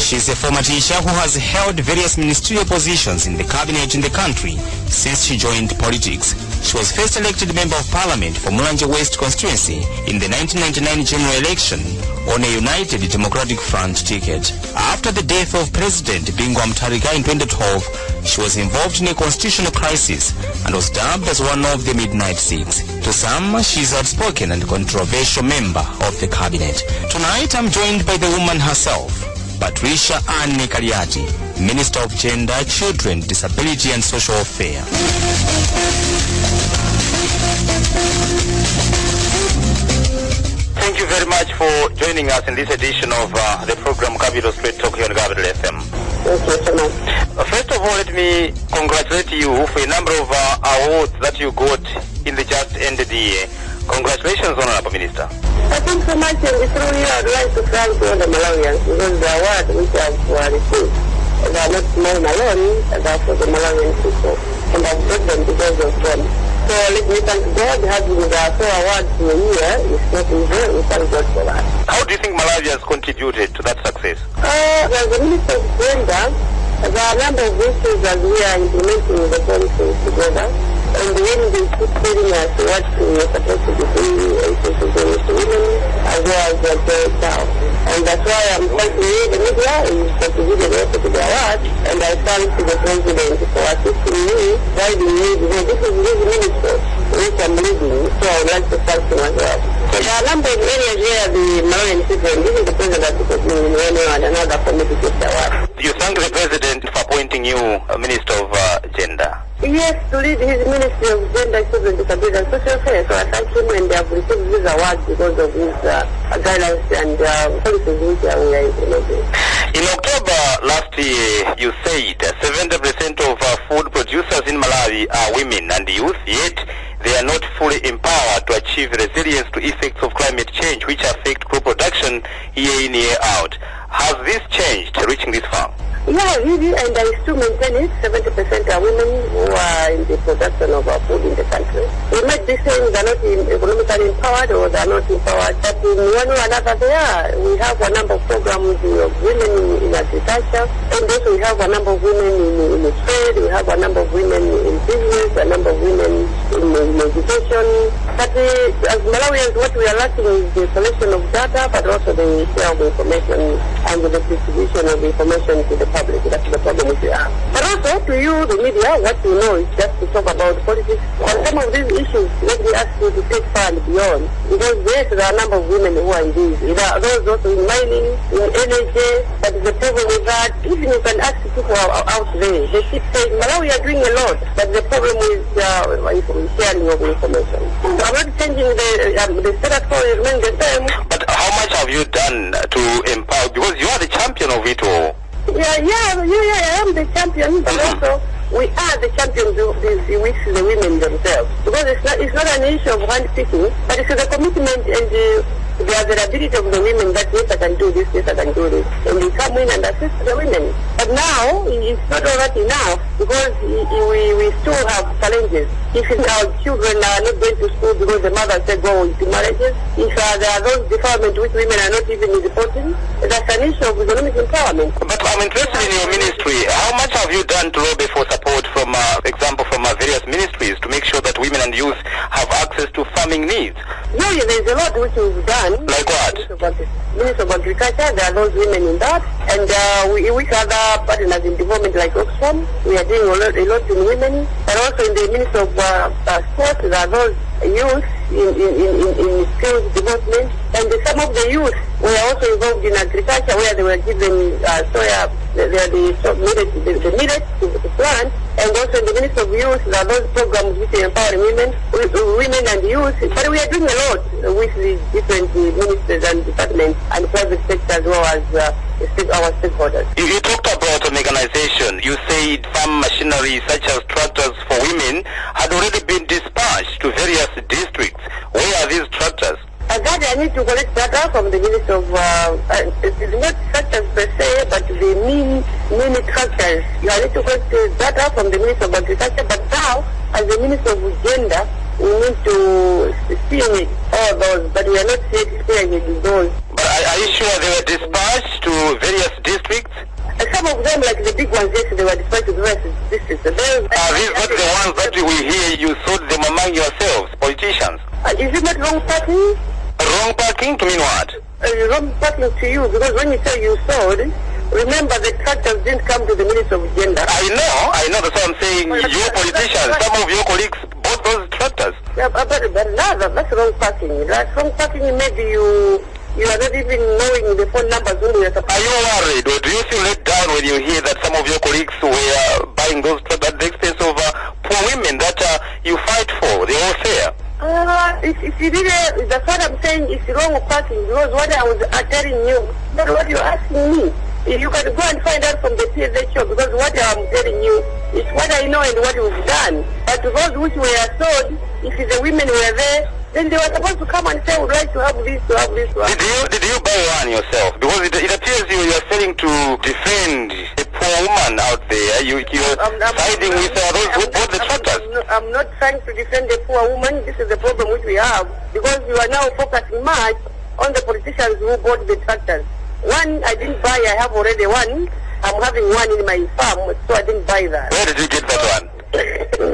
She's a former teacher who has held various ministerial positions in the cabinet in the country since she joined politics. She was first elected Member of Parliament for Mulanje West constituency in the 1999 general election on a United Democratic Front ticket. After the death of President Bingwa Mutharika in 2012, she was involved in a constitutional crisis and was dubbed as one of the Midnight Six. To some, she's an outspoken and controversial member of the cabinet. Tonight, I'm joined by the woman herself, Patricia Kaliati, Minister of Gender, Children, Disability and Social Affairs. Thank you very much for joining us in this edition of the program Capital Straight Talk here on Capital FM. Thank you so much. First of all, let me congratulate you for a number of awards that you got in the just ended year. Congratulations, Honorable Minister. Thank you so much, and through you I'd like to thank all the Malawians because the award which I've received, they are not mine alone, they are for the Malawian people, and I've got them because of them. So let me thank God, having the 4 awards in a year is not easy. We thank God for that. How do you think Malawi has contributed to that success? As the Minister of Gender, there are a number of issues as we are implementing the policies together. And when they keep telling us what we are supposed to be doing, issues to women, as well as the child. And that's why I'm thanking the media is contributing also to the award. And I thank the President for assisting me, guiding me, because this is his ministry, which I'm leading. So I would like to thank him as well. So there are a number of areas where the Malawian people, and this is the President because we in one way and another for me to get the award. You thank the President for appointing you Minister of Gender. Yes, to lead his Ministry of Gender, Children, Disability and Social Affairs. So I thank him, and they have received this award because of his guidelines and policies which we are implementing. In October last year, you said 70% of food producers in Malawi are women and youth, yet they are not fully empowered to achieve resilience to effects of climate change which affect crop production year in, year out. Has this changed reaching this far? Yeah, really, and I still maintain it. 70% are women who are in the production of our food in the country. We might be saying they're not economically empowered or they're not empowered, but in one way or another they are. We have a number of programs of women in agriculture, and also we have a number of women in trade, we have a number of women in business, a number of women in education. But as Malawians, what we are lacking is the collection of data, but also the share of information and the distribution of information to the public. That's the problem we have. But also to you, the media, what you know is just to talk about politics. On some of these issues, let me ask you to take far and beyond. Because yes, there are a number of women who are in these. There are those also in mining, in energy, but the problem is that even you can ask people out there, they keep saying, Malawi are doing a lot, but the problem is sharing of information. So I'm not changing the status quo, it remains the same. But how much have you done to empower? Because you are the champion of it all. Yeah, I am the champion, but also we are the champions of with the women themselves. Because it's not an issue of one picking, but it's the commitment and the availability of the women that yes, I can do this, yes, I can do this. And we come in and assist the women. But now, it's not already enough because we still have challenges. If our children are not going to school because the mother said go into marriages, if there are those defilements which women are not even reporting, that's an issue of economic empowerment. But I'm interested in your ministry. How much have you done to lobby for support from, example, from various ministries to make sure that women and youth have access to farming needs? Yeah, there's a lot which we've done. Like what? Minister of Agriculture, there are those women in that. And with other partners in development like Oxfam, we are doing a lot in women. But also in the Minister of Sports, there are those youth in skills development. And some of the youth were also involved in agriculture where they were given soya, the millet to plant. And also in the Ministry of Youth, there are those programs which are empowering women and youth. But we are doing a lot with the different ministries and departments and private sector as well as our stakeholders. You talked about mechanization. You said farm machinery such as tractors for women had already been dispatched to various districts. Where are these tractors? That I need to collect data from the Minister of, it's not tractors per se, but the mini tractors. You need to collect data from the Minister of Agriculture, but now, as the Minister of Gender, we need to spearhead all those, but we are not yet spearheading those. But I Are you sure they were dispatched to various districts? Some of them, like the big ones, yes, they were dispatched to various districts. Are these not the ones that we hear you sort them among yourselves, politicians? Is it not wrong parking? Wrong parking to mean what? Wrong parking to you, because when you say you sold, remember the tractors didn't come to the Minister of Gender. I know, that's what I'm saying. You politicians, some of your colleagues bought those tractors. Yeah, but no, that's wrong parking. That's wrong parking. Maybe you are not even knowing the phone numbers when you are supposed. Are you worried, or do you feel let down when you hear that some of your colleagues were buying those tractors at the expense of poor women that you fight for, the welfare? It's really, that's what I'm saying, it's wrong parking, because what I was telling you, not what you're asking me. You can go and find out from the PSHO, because what I'm telling you is what I know and what was done. But those which were sold, if the women were there, then they were supposed to come and say, would like to have this, to have this, to have this. Did you buy one yourself? Because it appears you are selling to defend a poor woman out there. You're siding with those who bought the tractors. I'm not trying to defend the poor woman. This is the problem which we have, because you are now focusing much on the politicians who bought the tractors. One I didn't buy, I have already one. I'm having one in my farm, so I didn't buy that. Where did you get that one?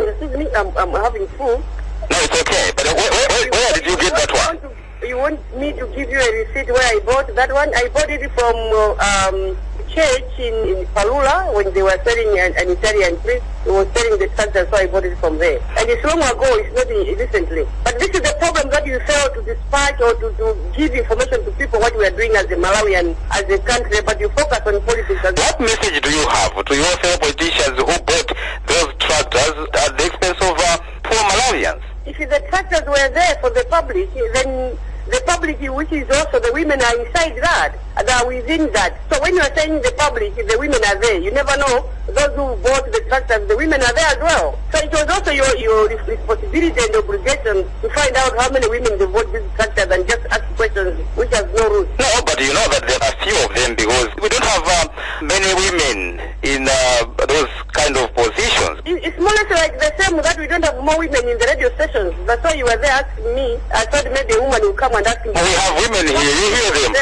Excuse me, I'm having food. No, it's okay, but where did you get that one? You want me to give you a receipt where I bought that one? I bought it from church in Palula when they were selling an Italian priest who was selling the tractor, so I bought it from there. And it's long ago, it's not recently. But this is the problem, that you fail to dispatch or to give information to people what we are doing as a Malawian, as a country, but you focus on politics. What message do you have to your fellow politicians who bought those tractors at the expense of poor Malawians? If the tractors were there for the public, then the public, which is also the women, are inside that, they are within that. So when you are saying the public, the women are there, you never know, those who bought the tractors, the women are there as well. So it was also your responsibility and obligation to find out how many women they bought these tractors and just ask questions which has no root. No, but you know that there are few of them, because we don't have many women in those kind of positions. It's more or less like the same that we don't have more women in the radio stations. That's why you were there asking me. I thought maybe a woman will come and ask me. We have women here, you hear them.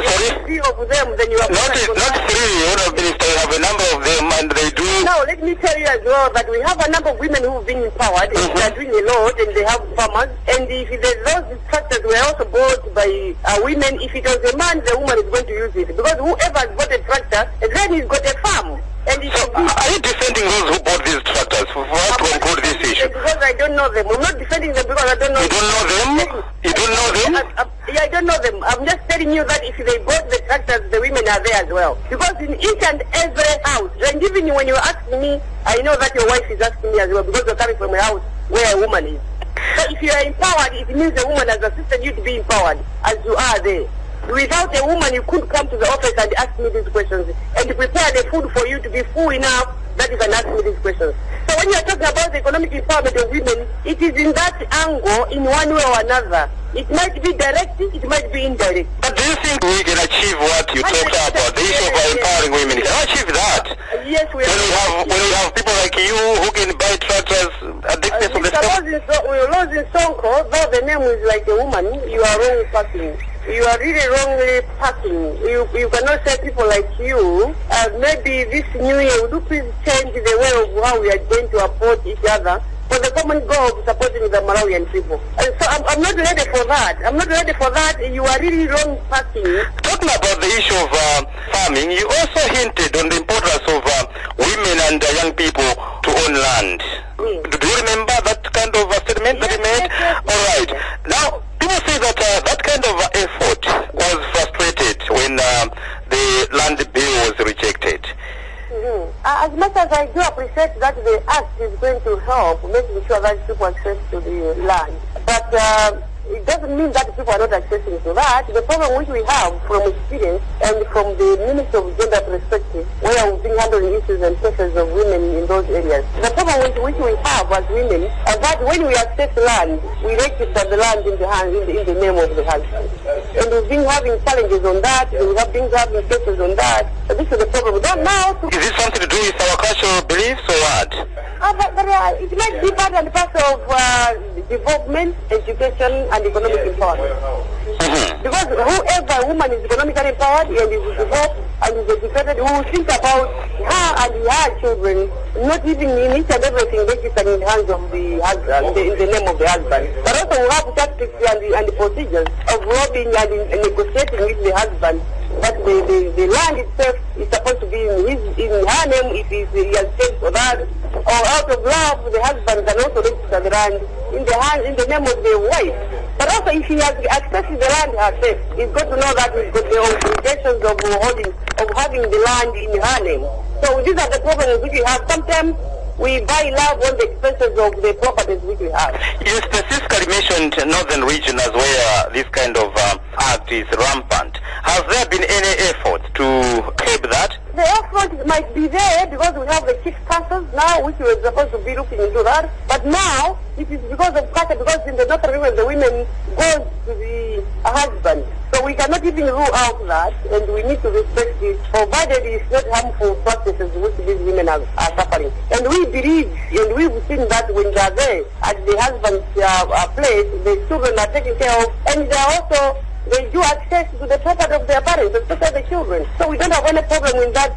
Sorry? Three of them, then you have not three, Minister, you have a number of them and they do. Now, let me tell you as well that we have a number of women who have been empowered, and they are doing a lot, and they have farmers. And if those tractors were also bought by women, if it was a man, the woman is going to use it. Because whoever has bought a tractor, then he's got a farm. And so are you defending those who bought these tractors for us to conclude this issue? Because I don't know them. I'm not defending them because I don't know them. You don't know them? You don't know them? I don't know them. I'm just telling you that if they bought the tractors, the women are there as well. Because in each and every house, and even when you're asking me, I know that your wife is asking me as well, because you're coming from a house where a woman is. So if you are empowered, it means the woman has assisted you to be empowered, as you are there. Without a woman, you couldn't come to the office and ask me these questions and prepare the food for you to be full enough that you can ask me these questions. So when you are talking about the economic empowerment of women, it is in that angle, in one way or another. It might be direct, it might be indirect. But do you think we can achieve what you talked about, the issue of empowering women? Can we achieve that? Yes, we are. When we have people like you who can buy tractors at the expense of the state. Losing Sonko, though the name is like a woman, you are wrong parking. You are really wrongly parking. You cannot say people like you, maybe this new year, would you please change the way of how we are going to approach each other for the common goal of supporting the Malawian people. And so I'm not ready for that. I'm not ready for that. You are really wrong parking. Talking about the issue of farming, you also hinted on the importance of women and young people to own land. Do you remember that kind of statement that you made? Yes. All right. Now, people say that that kind of effort was frustrated when the land bill was rejected. As much as I do appreciate that the act is going to help making sure that people access to the land, but it doesn't mean that people are not accessing to that. The problem which we have from experience and from the Ministry of Gender perspective, where we've been handling issues and cases of women in those areas, the problem which we have as women is that when we access land, we register the land in the name of the husband. And we've been having challenges on that, we have been having cases on that. So this is the problem. Is it something to do with our cultural beliefs or what? But it might be part and parcel of development, education, and economic empowerment. Because whoever woman is economically empowered and is developed and is educated, who will think about her and her children, not even in each and everything registered in the hands of the husband, in the name of the husband, but also we have tactics and the procedures of lobbying and negotiating with the husband. But the land itself is supposed to be in her name if he has paid for that, or out of love, the husband can also register the land in the name of the wife. But also, if he has access to the land herself, he's got to know that he's got the obligations of having the land in her name. So these are the problems which we have. Sometimes we buy love on the expenses of the properties which we have. You specifically mentioned northern region as where this kind of act is rampant. Has there been any effort to curb that? The effort might be there because we have the chief councils now, which we were supposed to be looking into that. But now, it is because of culture, because in the northern region, the women go to the husband. So we cannot even rule out that, and we need to respect this, provided it's not harmful practices which these women are suffering. And we believe, and we've seen that when they are there at the husband's place, the children are taken care of, and they are also, they do access to the property of their parents, especially the children. So we don't have any problem with that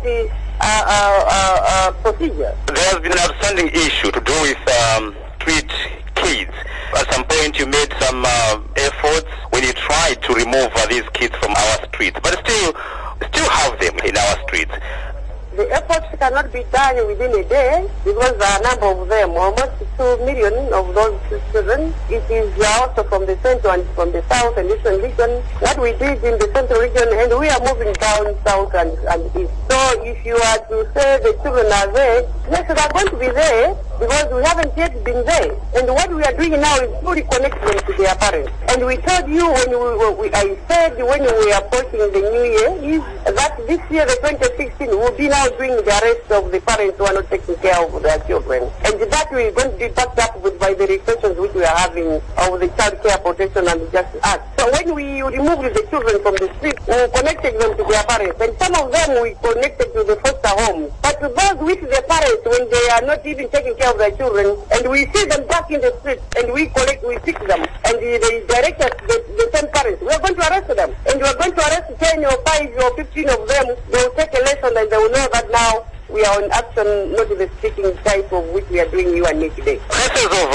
procedure. There has been an outstanding issue to do with street kids. At some point you made some efforts when you tried to remove these kids from our streets, but still have them in our streets. The efforts cannot be done within a day because there are a number of them, almost 2 million of those children. It is also from the central and from the south and eastern region. What we did in the central region, and we are moving down south and east. So if you are to say the children are there, yes, they are going to be there because we haven't yet been there. And what we are doing now is fully connect them to their parents. And we told you I said when we are approaching the new year is that this year, the 2016, will be now doing the arrest of the parents who are not taking care of their children. And that we are going to be backed up with by the restrictions which we are having of the Child Care Protection and Justice Act. So when we remove the children from the street, we connected them to their parents. And some of them we connected to the foster homes. But to those with their parents, when they are not even taking care of their children, and we see them back in the street, and we fix them, and they direct us, the same parents, we are going to arrest them. And we are going to arrest 10 or 5 or 15 of them. They will take a lesson and they will know that now we are on action, not the speaking type of which we are doing you and me today. Cases of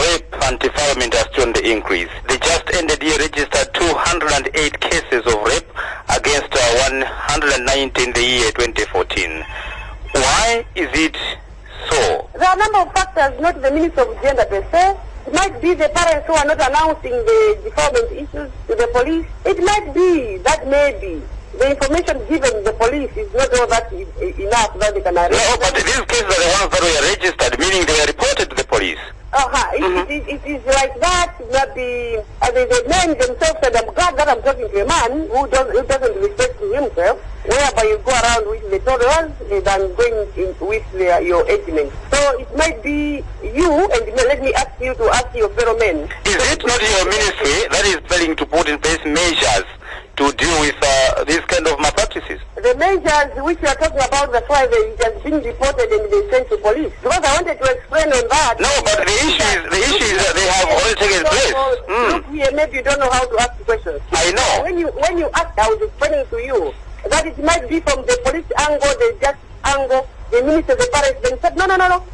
rape and defilement are still on the increase. The just ended year registered 208 cases of rape against 190 in the year 2014. Why is it so? There are a number of factors, not the Minister of Gender per se. It might be the parents who are not announcing the defilement issues to the police. It might be that maybe the information given the police is not all that enough that they can arrest. No, but these cases are the ones that were registered, meaning they were reported to the police. It is like that. That the men themselves said, I'm glad that I'm talking to a man who doesn't respect himself, whereby you go around with the toddlers than going with your age men. So it might be you, and let me ask you to ask your fellow men. Is it not your ministry that is failing to put in place measures to deal with these kind of malpractices? The measures which you are talking about, that's why it has been reported and they sent to police. Because I wanted to explain on that. No, but the issue is that they have already taken place. Look here, maybe you don't know how to ask questions. I know. When you ask, I was explaining to you that it might be from the police angle, the justice angle, the minister, the parents, they said, no.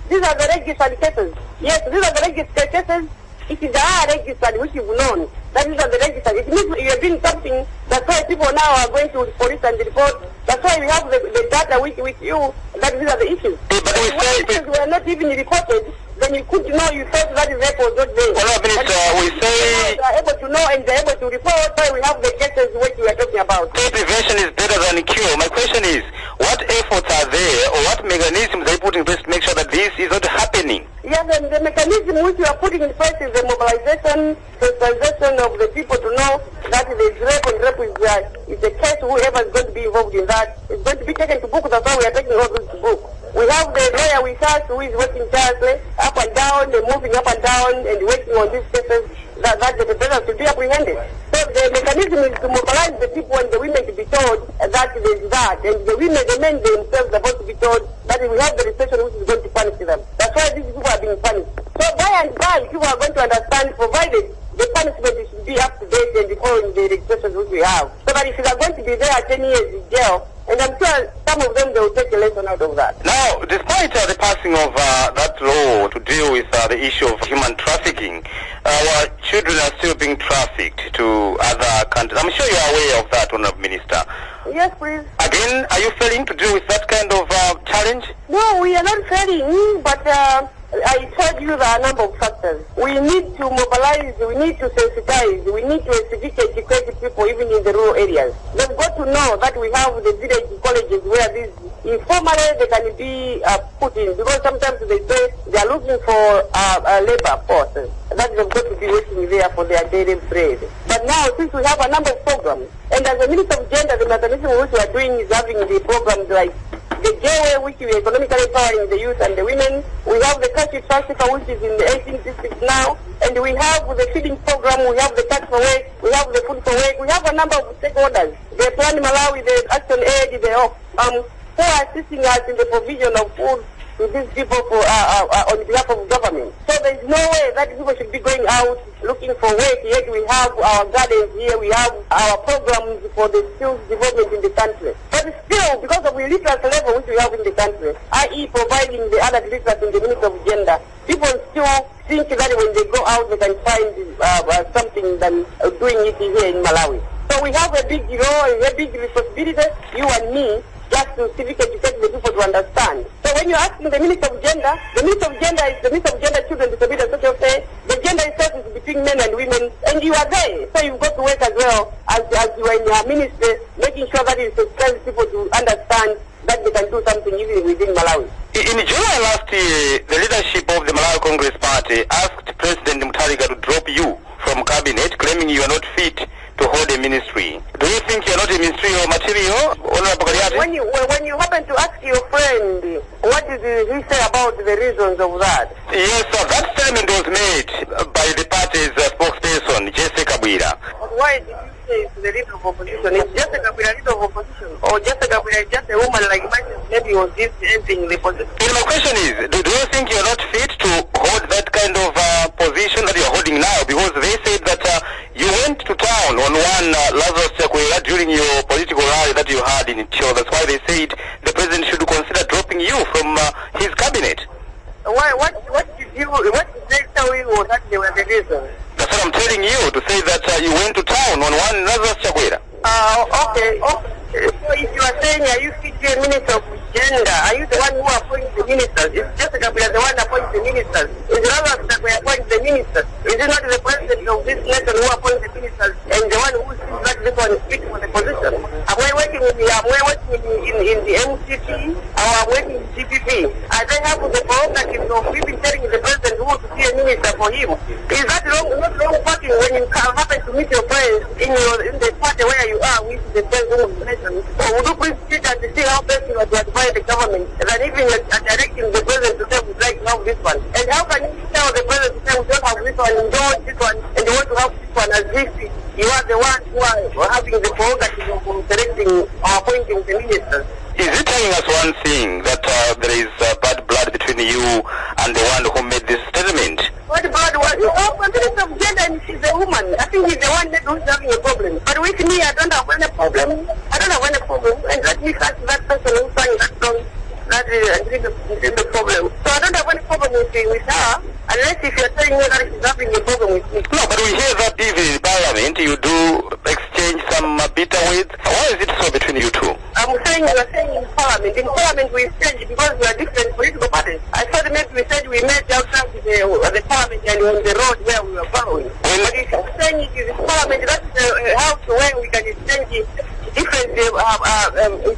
These are the registered cases. Yes, these are the registered cases. It is registered, which you've known. That is the registered. It means you are doing something. That's why people now are going to the police and report. That's why we have the data with you. That these are the issues. But we say issues were not even reported. Then you could know, you thought that the record was not there. Well, Minister, we say they are able to know and they are able to report. So we have the cases which we are talking about. Prevention is better than cure. My question is, what efforts are there, or what mechanisms are you putting in place to make sure that this is not happening? Yes, and the mechanism which you are putting in place is the mobilization, sensitization of the people to know that there is rape, and rape is the case. Whoever is going to be involved in that is going to be taken to book. That's why we are taking all this to book. We have the lawyer with us who is working tirelessly up and down, and moving up and down, and working on these cases that the perpetrators to be apprehended. So the mechanism is to mobilize the people and the women to be told that there is that, and the men themselves are supposed to be told that we have the restriction which is going to punish them. That's why these people are being punished. So by and by, why people are going to understand, provided the punishment should be up to date and following the legislation which we have. So that if you are going to be there 10 years in jail, and I'm sure some of them, they will take a lesson out of that. Now, despite the passing of that law to deal with the issue of human trafficking, our children are still being trafficked to other countries. I'm sure you are aware of that, Honorable Minister. Yes, please. Again, are you failing to deal with that kind of challenge? No, we are not failing, but I told you there are a number of factors. We need to mobilize, we need to sensitize, we need to educate people even in the rural areas. They've got to know that we have the village colleges where these informally they can be put in, because sometimes they say they are looking for labor forces that they've got to be working there for their daily bread. But now, since we have a number of programs, and as a Minister of Gender, the mechanism which we are doing is having the programs like the J-Way, which we are economically empowering the youth and the women. We have the Cash Trafficker, which is in the 18 districts now. And we have the feeding program, we have the tax for work, we have the food for work. We have a number of stakeholders. The Plan Malawi, the Action Aid, who are assisting us in the provision of food to these people for, on behalf of government. So there is no way that people should be going out looking for work, yet we have our gardens here, we have our programs for the skills development in the country. But still, because of the literacy level which we have in the country, i.e. providing the other literacy in the Ministry of Gender, people still think that when they go out they can find something than doing it here in Malawi. So we have a big role, a big responsibility, you and me, just to civic educate the people to understand. So when you're asking the Minister of Gender, the Minister of Gender is the Minister of Gender, Children, Disability and Social Affairs. The gender itself is between men and women, and you are there. So you've got to work as well as you are in your ministry, making sure that you sensitize people to understand that they can do something even within Malawi. In July last year, the leadership of the Malawi Congress Party asked President Mutharika to drop you from cabinet, claiming you are not fit to hold a ministry. Do you think you are not a ministerial material, Honorable Kaliati? When you happen to ask your friend, what did he say about the reasons of that? Yes, sir, that statement was made by the party's spokesperson, Jesse Kabwira. Why did you say it's the leader of opposition? Is Jesse Kabwira leader of opposition? Or Jesse Kabwira is just a woman like myself, maybe was this anything in the position? And my question is, do you think you are not fit to hold that kind of position that you are holding now? Because they said that you went to town on one Lazarus Chakwera during your political rally that you had in Cho. That's why they said the president should consider dropping you from his cabinet. What did they tell you that they were the reason? That's what I'm telling you, to say that you went to town on one Lazarus Chakwera. Okay. So if you are saying, are you fit to a Minister of Gender? Are you the one who appoints the ministers? Is Jessica Kabila the one who appoints the ministers? Is Lazarus Chakwera appoints the ministers? Is it not the president of this nation who appoints the ministers and the one who sees that this one is fit for the position? Am I working in the MCT or I'm working in DPP? I then have the prerogative of even telling the president who wants to see a minister for him. Is that not wrong parking when you happen to meet your friends in the party where you are with the president of the nation? So would you please sit and see how best you are to advise the government than even directing the president to say we'd like to have this one? And how can you tell the president to say we don't have this one, you don't want this one, and you want to have this one as if you are the one who are having the prerogative of directing or appointing the ministers? Is it telling us one thing, that there is bad blood between you and the one who made this statement? What bad blood? Minister of Gender, and she's a woman. I think he's the one who's having a problem. But with me, I don't have any problem. And let me catch that person who's saying that song. That is the problem. So I don't have any problem with her, unless if you're telling me that she's having a problem with me. No, but we hear that even in Parliament you do exchange some bitter words. Why is it so between you two? I'm saying you are saying in Parliament. In Parliament we exchange because we are different political parties. I thought maybe we said we met outside the Parliament and on the road where we were following. But if you're saying it is in Parliament, that's the house where we can exchange different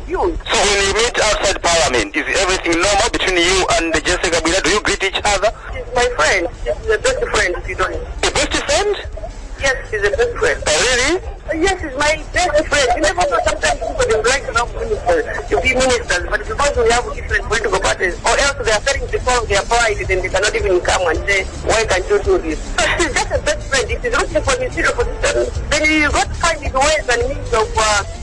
views. So when you meet outside Parliament, is everything normal between you and Jessica Kabila? Do you greet each other? She's my friend. She's the best friend, if you don't know. The best friend? Yes, she's the best friend. Oh, really? Yes, she's my best friend. You never know, sometimes people don't like to have ministers, to be ministers, but because we have different political parties, or else they are starting to follow their pride, then they cannot even come and say, why can't you do this? So she's just a best friend. If she's looking for ministerial position, then you got to find the ways and means of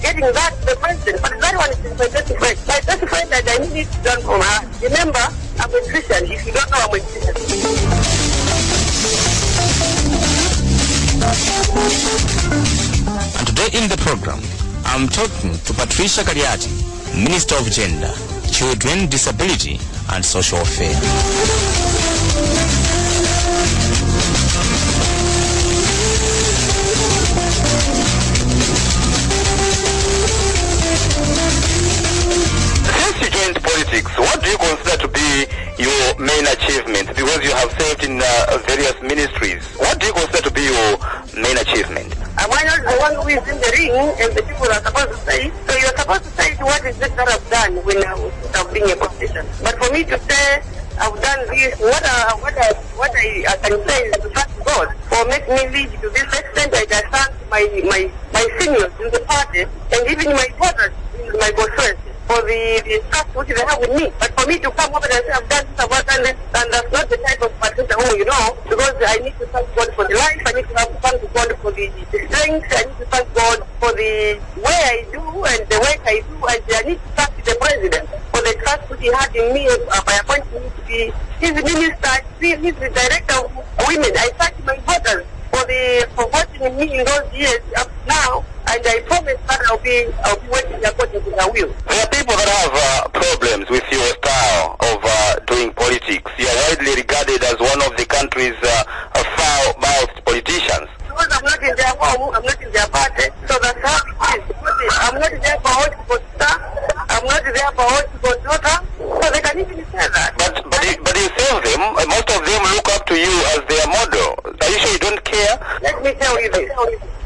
getting that to the president. But that one is my best friend. My best friend that I need it done from her. Remember, I'm a Christian. If you don't know, I'm a Christian. In the program, I'm talking to Patricia Kaliati, Minister of Gender, Children, Disability and Social Affairs. Since you joined politics, what do you consider to be your main achievement? Because you have served in various ministries. What do you consider to be your main achievement? Am I not the one who is in the ring and the people are supposed to say? So you're supposed to say what is it that I've done when I was being a politician. But for me to say I've done this, what I can say is to thank God for making me lead to this extent. I thank my seniors in the party and even my brothers, my bosses, for the trust which they have with me. But for me to come up and say I've done this, I've done this, and that's not the type of person who because I need to thank God for the life, I need to thank God for the strength, I need to thank God for the way I do and the work I do, and I need to thank the President for the trust which he had in me by appointing me to be his minister, he's the director of women. I thank my brothers for watching me in those years up to now, and I promise that I'll be working according to their will. There are people that have problems with your style of doing politics. You are widely regarded as one of the country's foul-mouthed politicians. Because I'm not in their home, I'm not in their party, so that's how it is. I'm not there for what you got star, I'm not there for what you got daughter, so they can easily say that. But you serve them, most of them look up to you as their model. Are you sure you don't care? Let me tell you this.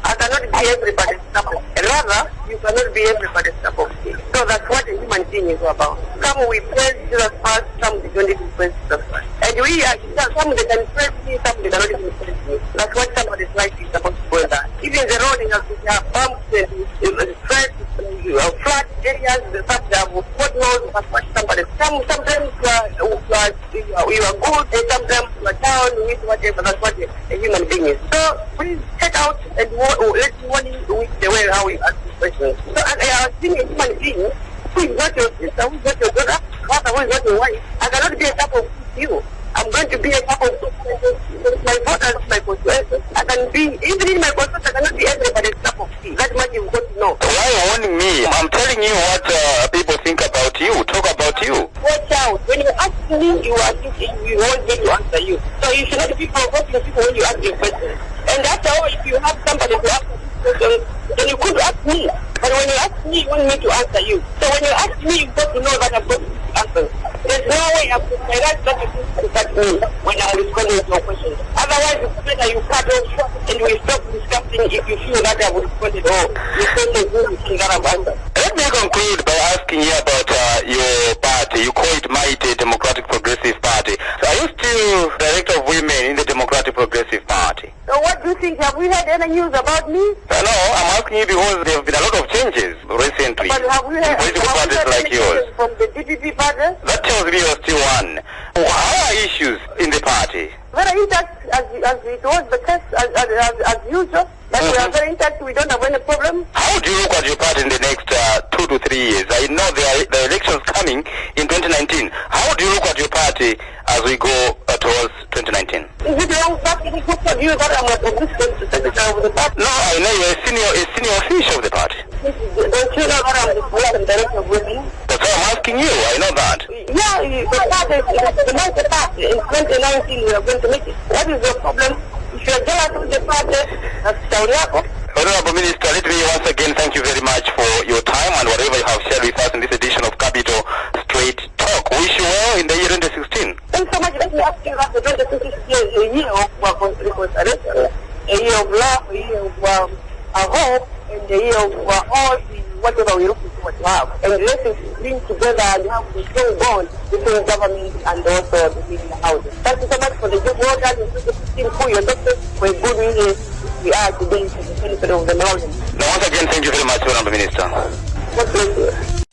I cannot be everybody's support. And rather, you cannot be everybody's support. So that's what a human being is about. Some we praise Jesus first, some we don't even praise Jesus first. And we are, some they can praise me, some they cannot even praise me. That's what somebody's life is supposed to go in that. Even the road has bumps and stress, flat areas, some they have potholes, that's what somebody. Sometimes you are good, and sometimes you are down with whatever, that's what a human being is. So please check out and let's warning with the way how we ask these questions. So I was being a human being who is not your sister, who is not your daughter, who is not your wife. I cannot be a type of you. I'm going to be a type of my brothers, my constituents. I can be, even in my constituents, I cannot be everybody's type of tea. That much you've got to know. Why are you warning me? I'm telling you what people think about you, talk about you. Watch out. When you ask me, you want me to answer you. So you should not be provoking people when you ask your questions. And after all, if you have somebody to ask this question, then you could ask me. But when you ask me, you want me to answer you. So when you ask me, you've got to know that I've got to answer. There's no way I've got my right not to touch me when I'm responding to your questions. Otherwise, it's better you cut off and we stop discussing if you feel that I've responded or you don't know who you think that I've answered. Let me conclude by asking you about your party. You call it Mighty Democratic Progressive Party. So are you still Director of Women in the Democratic Progressive Party? So what do you think? Have we had any news about me? No, I'm asking you because there have been a lot of changes recently. But have we had political parties like yours? From the DPP party? That tells me you're still one. How are issues in the party? Very intact as it was the case as usual. But we are very intact. We don't have any problem. How do you look at your party in the next 2 to 3 years? I know there are elections coming in 2019. How do you look at your party as we go towards 2019? Is it wrong for you that I'm a position secretary of the party? No, I know you're a senior official of the party. Don't you know that I'm the president director of women? That's why I'm asking you. I know that. Yeah, the party, the party. In 2019 we are going to make it. What is your problem? If you are jealous of the party, that's Sauriako. Honorable Minister, let me once again thank you very much for your time and whatever you have shared with us in this edition of Capital Straight Talk. Wish you well in the year 2016. Thanks so much. Let me ask you that the 2016 is a year of reconciliation, a year of love, a year of hope, and a year of all the whatever we're looking forward to have. And let's bring together and have a strong bond between government and also the media houses. Thank you so much for the good work done in 2016 for your doctors, for a good meeting we are today for the benefit of the Malawians. Now, once again, thank you very much, Honorable Minister. God bless you.